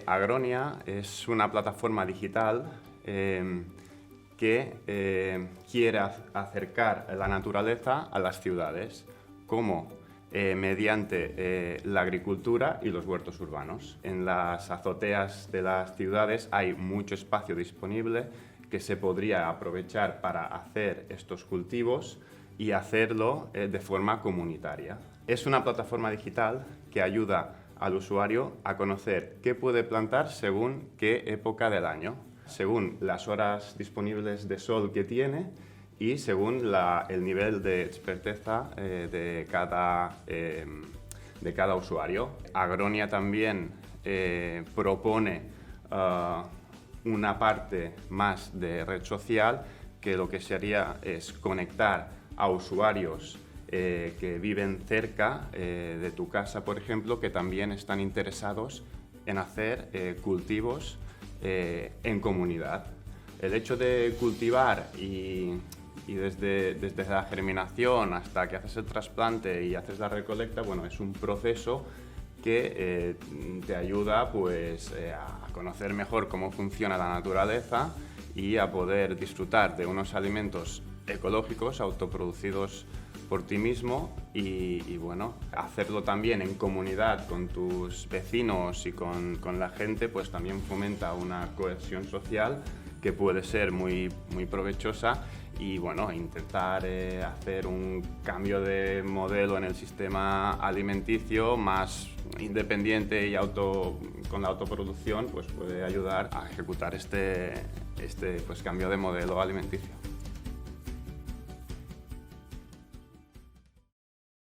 Agronia es una plataforma digital que quiere acercar la naturaleza a las ciudades, como mediante la agricultura y los huertos urbanos. En las azoteas de las ciudades hay mucho espacio disponible que se podría aprovechar para hacer estos cultivos y hacerlo de forma comunitaria. Es una plataforma digital que ayuda al usuario a conocer qué puede plantar según qué época del año, según las horas disponibles de sol que tiene y según el nivel de experteza de cada usuario. Agronia también propone una parte más de red social que lo que sería es conectar a usuarios que viven cerca de tu casa, por ejemplo, que también están interesados en hacer cultivos en comunidad. El hecho de cultivar y desde la germinación hasta que haces el trasplante y haces la recolecta, bueno, es un proceso que te ayuda pues, a conocer mejor cómo funciona la naturaleza y a poder disfrutar de unos alimentos ecológicos autoproducidos por ti mismo y bueno, hacerlo también en comunidad con tus vecinos y con la gente, pues también fomenta una cohesión social que puede ser muy provechosa y bueno, intentar hacer un cambio de modelo en el sistema alimenticio más independiente y con la autoproducción, pues puede ayudar a ejecutar este pues, cambio de modelo alimenticio.